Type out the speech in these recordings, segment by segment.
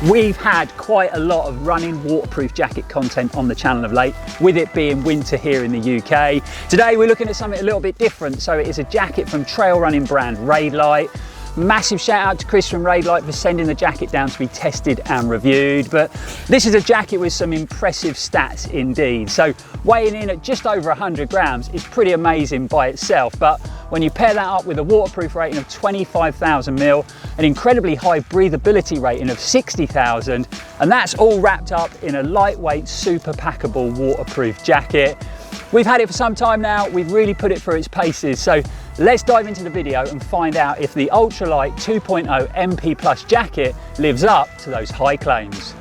We've had quite a lot of running waterproof jacket content on the channel of late, with it being winter here in the UK. Today we're looking at something a little bit different. So it is a jacket from trail running brand RAIDLIGHT. Massive shout out to Chris from RAIDLIGHT for sending the jacket down to be tested and reviewed. But this is a jacket with some impressive stats indeed. So weighing in at just over 100 grams is pretty amazing by itself. But when you pair that up with a waterproof rating of 25,000 mil, an incredibly high breathability rating of 60,000, and that's all wrapped up in a lightweight, super packable waterproof jacket. We've had it for some time now, we've really put it through its paces. So let's dive into the video and find out if the Ultralight 2.0 MP Plus jacket lives up to those high claims.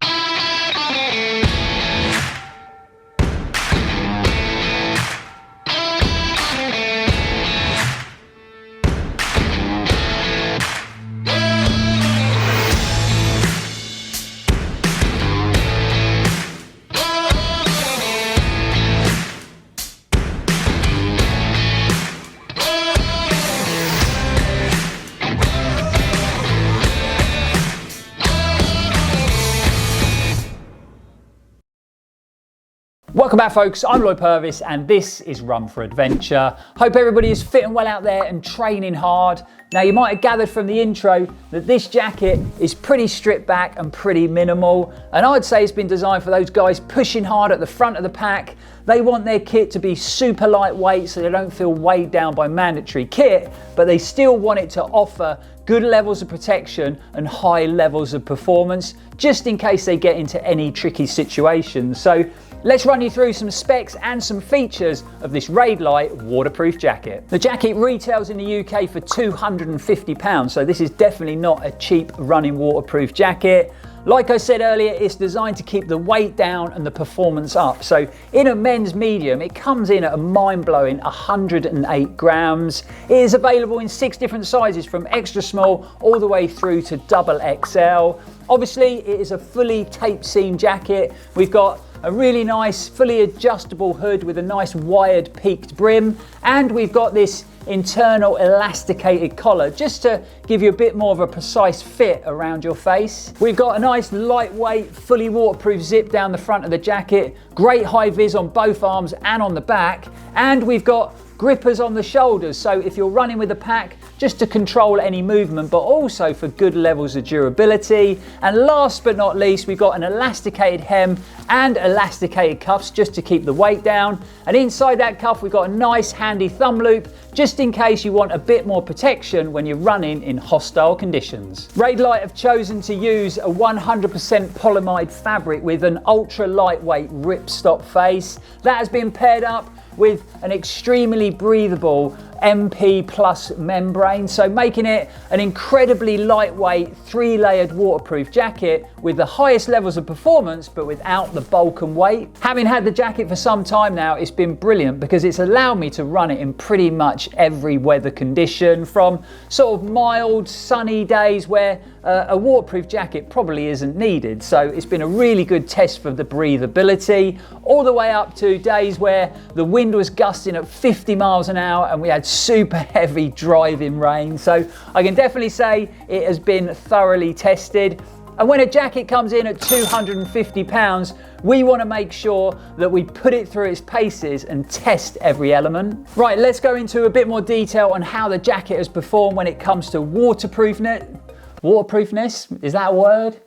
Welcome back folks, I'm Lloyd Purvis and this is Run for Adventure. Hope everybody is fit and well out there and training hard. Now you might have gathered from the intro that this jacket is pretty stripped back and pretty minimal, and I'd say it's been designed for those guys pushing hard at the front of the pack. They want their kit to be super lightweight so they don't feel weighed down by mandatory kit, but they still want it to offer good levels of protection and high levels of performance, just in case they get into any tricky situations. So let's run you through some specs and some features of this RAIDLIGHT waterproof jacket. The jacket retails in the UK for £250, so this is definitely not a cheap running waterproof jacket. Like I said earlier, it's designed to keep the weight down and the performance up. So in a men's medium, it comes in at a mind-blowing 108 grams. It is available in 6 different sizes from extra small all the way through to double XL. Obviously, it is a fully tape seam jacket. We've got a really nice fully adjustable hood with a nice wired peaked brim, and we've got this internal elasticated collar just to give you a bit more of a precise fit around your face. We've got a nice lightweight fully waterproof zip down the front of the jacket, great high vis on both arms and on the back, and we've got grippers on the shoulders, so if you're running with a pack, just to control any movement, but also for good levels of durability. And last but not least, we've got an elasticated hem and elasticated cuffs just to keep the weight down. And inside that cuff, we've got a nice handy thumb loop, just in case you want a bit more protection when you're running in hostile conditions. RAIDLIGHT have chosen to use a 100% polyamide fabric with an ultra lightweight ripstop face. That has been paired up with an extremely breathable MP Plus membrane, so making it an incredibly lightweight 3-layered waterproof jacket with the highest levels of performance but without the bulk and weight. Having had the jacket for some time now, it's been brilliant because it's allowed me to run it in pretty much every weather condition, from sort of mild sunny days where a waterproof jacket probably isn't needed. So it's been a really good test for the breathability, all the way up to days where the wind was gusting at 50 miles an hour and we had super heavy driving rain. So I can definitely say it has been thoroughly tested. And when a jacket comes in at £250, we want to make sure that we put it through its paces and test every element. Right, let's go into a bit more detail on how the jacket has performed when it comes to waterproofness. Waterproofness, is that a word?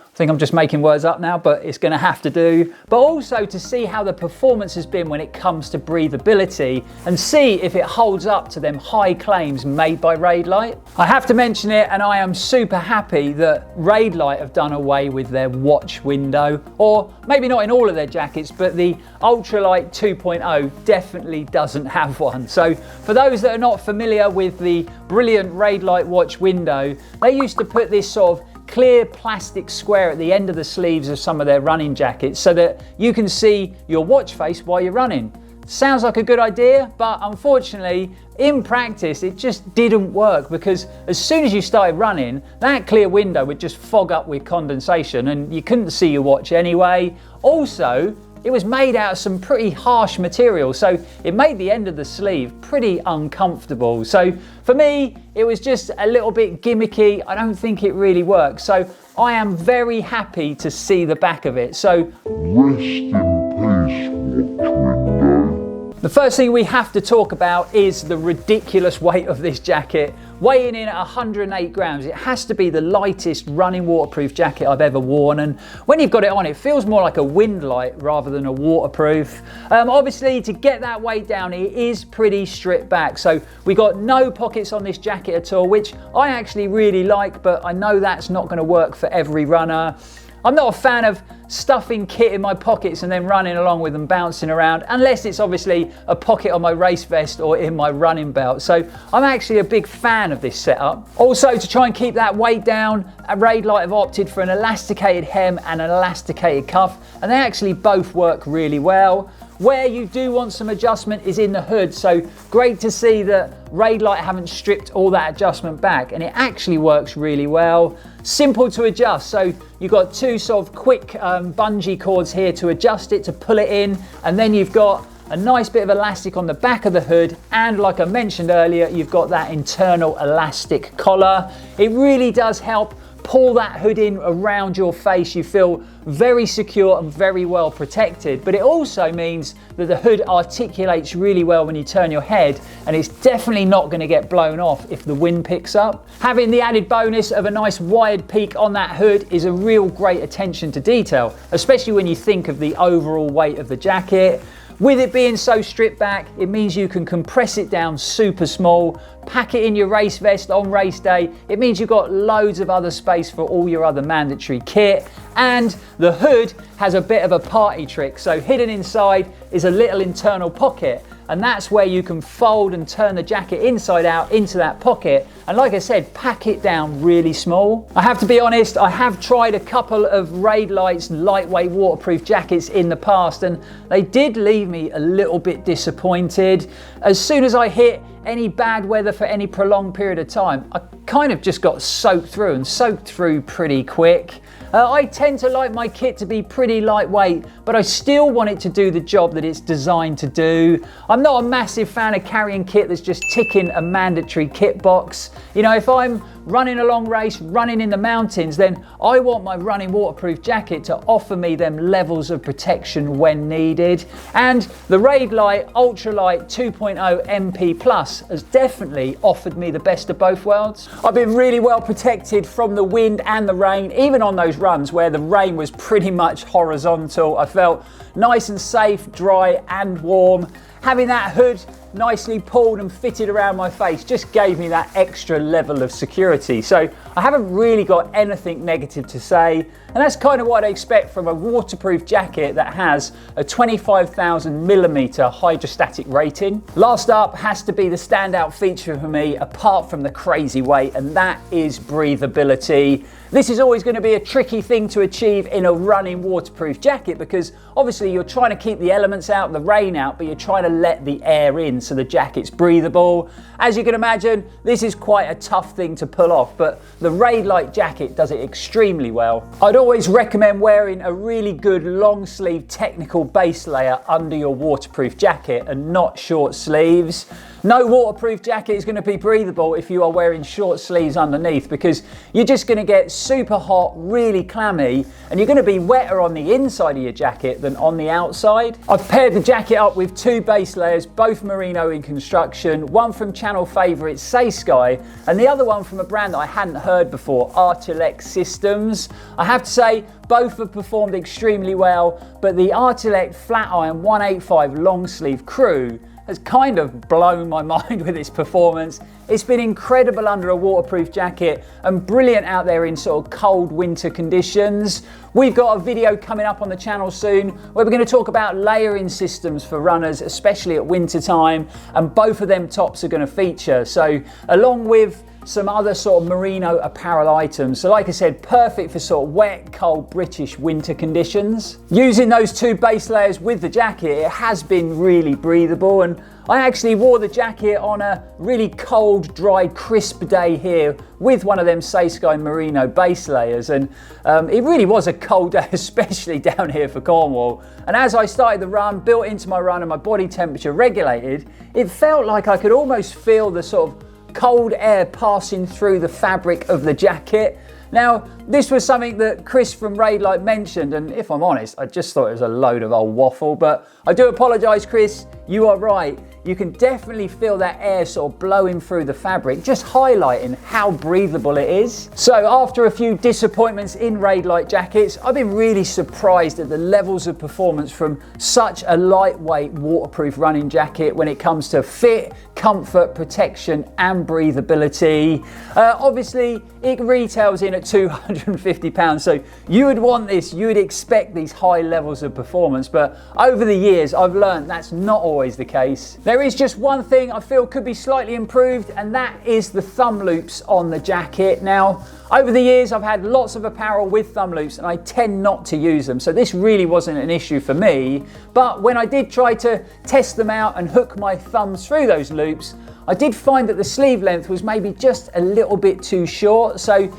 I think I'm just making words up now, but it's going to have to do. But also to see how the performance has been when it comes to breathability and see if it holds up to them high claims made by RAIDLIGHT. I have to mention it, and I am super happy that RAIDLIGHT have done away with their watch window, or maybe not in all of their jackets, but the Ultralight 2.0 definitely doesn't have one. So for those that are not familiar with the brilliant RAIDLIGHT watch window, they used to put this sort of clear plastic square at the end of the sleeves of some of their running jackets so that you can see your watch face while you're running. Sounds like a good idea, but unfortunately in practice it just didn't work, because as soon as you started running, that clear window would just fog up with condensation and you couldn't see your watch anyway. Also, it was made out of some pretty harsh material, so it made the end of the sleeve pretty uncomfortable. So for me, it was just a little bit gimmicky. I don't think it really works. So I am very happy to see the back of it. So rest in peace, watch window. the first thing we have to talk about is the ridiculous weight of this jacket. Weighing in at 108 grams, it has to be the lightest running waterproof jacket I've ever worn, and when you've got it on, it feels more like a wind light rather than a waterproof. Obviously, to get that weight down, it is pretty stripped back, so we got no pockets on this jacket at all, which I actually really like, but I know that's not going to work for every runner. I'm not a fan of stuffing kit in my pockets and then running along with them bouncing around, unless it's obviously a pocket on my race vest or in my running belt. So I'm actually a big fan of this setup. Also, to try and keep that weight down, at Raidlight have opted for an elasticated hem and an elasticated cuff, and they actually both work really well. Where you do want some adjustment is in the hood, so great to see that Raidlight haven't stripped all that adjustment back, and it actually works really well. Simple to adjust, so you've got two sort of quick bungee cords here to adjust it, to pull it in, and then you've got a nice bit of elastic on the back of the hood, and like I mentioned earlier, you've got that internal elastic collar. It really does help pull that hood in around your face. You feel very secure and very well protected, but it also means that the hood articulates really well when you turn your head, and it's definitely not going to get blown off if the wind picks up. Having the added bonus of a nice wide peak on that hood is a real great attention to detail, especially when you think of the overall weight of the jacket. With it being so stripped back, it means you can compress it down super small, pack it in your race vest on race day. It means you've got loads of other space for all your other mandatory kit. And the hood has a bit of a party trick. So hidden inside is a little internal pocket, and that's where you can fold and turn the jacket inside out into that pocket. And like I said, pack it down really small. I have to be honest, I have tried a couple of Raidlight's lightweight waterproof jackets in the past, and they did leave me a little bit disappointed. As soon as I hit any bad weather for any prolonged period of time, I kind of just got soaked through pretty quick. I tend to like my kit to be pretty lightweight, but I still want it to do the job that it's designed to do. I'm not a massive fan of carrying kit that's just ticking a mandatory kit box. You know, if I'm running a long race, running in the mountains, then I want my running waterproof jacket to offer me them levels of protection when needed. And the Raidlight Ultralight 2.0 MP Plus has definitely offered me the best of both worlds. I've been really well protected from the wind and the rain, even on those runs where the rain was pretty much horizontal. I felt nice and safe, dry and warm. Having that hood nicely pulled and fitted around my face just gave me that extra level of security. So I haven't really got anything negative to say, and that's kind of what I expect from a waterproof jacket that has a 25,000mm hydrostatic rating. Last up has to be the standout feature for me, apart from the crazy weight, and that is breathability. This is always going to be a tricky thing to achieve in a running waterproof jacket, because obviously you're trying to keep the elements out, the rain out, but you're trying to let the air in so the jacket's breathable. As you can imagine, this is quite a tough thing to pull off, but the Raidlight jacket does it extremely well. I'd always recommend wearing a really good long sleeve technical base layer under your waterproof jacket and not short sleeves. No waterproof jacket is going to be breathable if you are wearing short sleeves underneath, because you're just going to get super hot, really clammy, and you're going to be wetter on the inside of your jacket than on the outside. I've paired the jacket up with two base layers, both merino in construction, one from channel favourite Saysky and the other one from a brand that I hadn't heard before, Artilect Systems. I have to say, both have performed extremely well, but the Artilect Flat Iron 185 long sleeve crew has kind of blown my mind with its performance. It's been incredible under a waterproof jacket and brilliant out there in sort of cold winter conditions. We've got a video coming up on the channel soon where we're going to talk about layering systems for runners, especially at winter time, and both of them tops are going to feature. So along with some other sort of merino apparel items. So like I said, perfect for sort of wet, cold British winter conditions. Using those two base layers with the jacket, it has been really breathable, and I actually wore the jacket on a really cold, dry, crisp day here with one of them Saysky merino base layers, and it really was a cold day, especially down here for Cornwall. And as I started the run, built into my run and my body temperature regulated, it felt like I could almost feel the sort of cold air passing through the fabric of the jacket. Now, this was something that Chris from RAIDLIGHT mentioned, and if I'm honest, I just thought it was a load of old waffle, but I do apologise, Chris, you are right. You can definitely feel that air sort of blowing through the fabric, just highlighting how breathable it is. So after a few disappointments in RAIDLIGHT jackets, I've been really surprised at the levels of performance from such a lightweight waterproof running jacket when it comes to fit, comfort, protection and breathability. Obviously it retails in at £250, so you would want this, you would expect these high levels of performance, but over the years I've learned that's not always the case. There is just one thing I feel could be slightly improved, and that is the thumb loops on the jacket. Now, over the years I've had lots of apparel with thumb loops and I tend not to use them, so this really wasn't an issue for me, but when I did try to test them out and hook my thumbs through those loops, I did find that the sleeve length was maybe just a little bit too short, so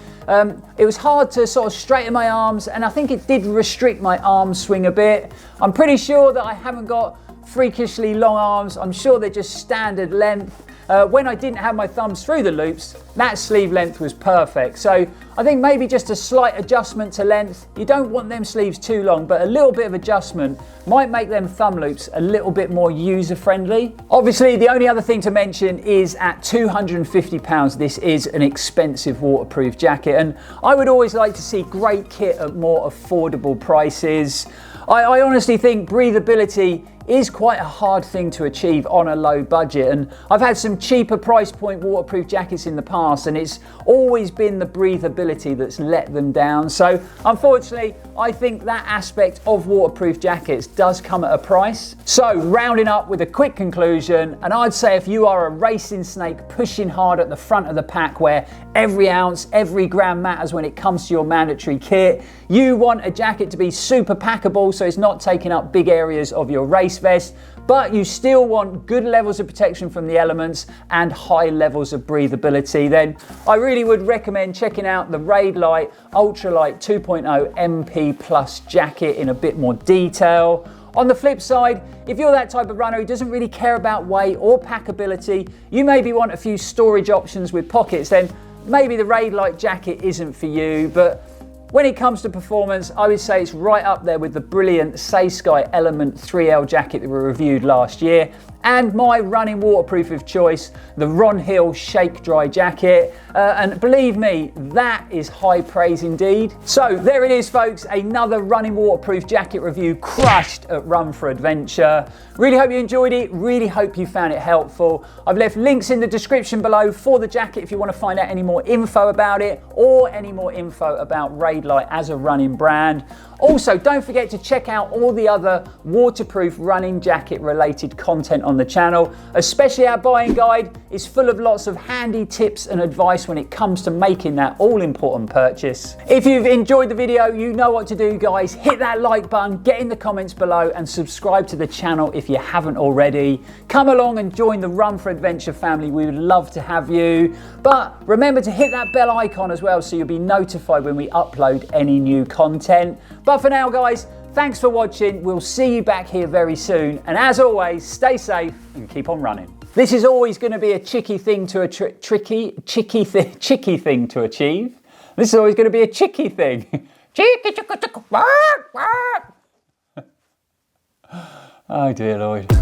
it was hard to sort of straighten my arms, and I think it did restrict my arm swing a bit. I'm pretty sure that I haven't got freakishly long arms. I'm sure they're just standard length. When I didn't have my thumbs through the loops, that sleeve length was perfect. So I think maybe just a slight adjustment to length. You don't want them sleeves too long, but a little bit of adjustment might make them thumb loops a little bit more user friendly. Obviously, the only other thing to mention is at £250, this is an expensive waterproof jacket, and I would always like to see great kit at more affordable prices. I honestly think breathability is quite a hard thing to achieve on a low budget, and I've had some cheaper price point waterproof jackets in the past, and it's always been the breathability that's let them down. So unfortunately, I think that aspect of waterproof jackets does come at a price. So rounding up with a quick conclusion, and I'd say if you are a racing snake pushing hard at the front of the pack where every ounce, every gram matters when it comes to your mandatory kit, you want a jacket to be super packable so it's not taking up big areas of your race vest, but you still want good levels of protection from the elements and high levels of breathability, then I really would recommend checking out the RAIDLIGHT ULTRALIGHT 2.0 MP Plus jacket in a bit more detail. On the flip side, if you're that type of runner who doesn't really care about weight or packability, you maybe want a few storage options with pockets, then maybe the RAIDLIGHT jacket isn't for you. But when it comes to performance, I would say it's right up there with the brilliant Saysky Element 3L jacket that we reviewed last year, and my running waterproof of choice, the Ron Hill Shake Dry jacket. And believe me, that is high praise indeed. So there it is, folks, another running waterproof jacket review crushed at Run for Adventure. Really hope you enjoyed it, really hope you found it helpful. I've left links in the description below for the jacket if you want to find out any more info about it or any more info about RAIDLIGHT as a running brand. Also, don't forget to check out all the other waterproof running jacket related content on the channel, especially our buying guide is full of lots of handy tips and advice when it comes to making that all important purchase. If you've enjoyed the video, you know what to do, guys. Hit that like button, get in the comments below and subscribe to the channel if you haven't already. Come along and join the Run for Adventure family. We would love to have you. But remember to hit that bell icon as well so you'll be notified when we upload any new content. But for now, guys, thanks for watching. We'll see you back here very soon. And as always, stay safe and keep on running. This is always going to be a tricky thing to tricky thing to achieve. This is always going to be a chicky thing. Oh dear Lord.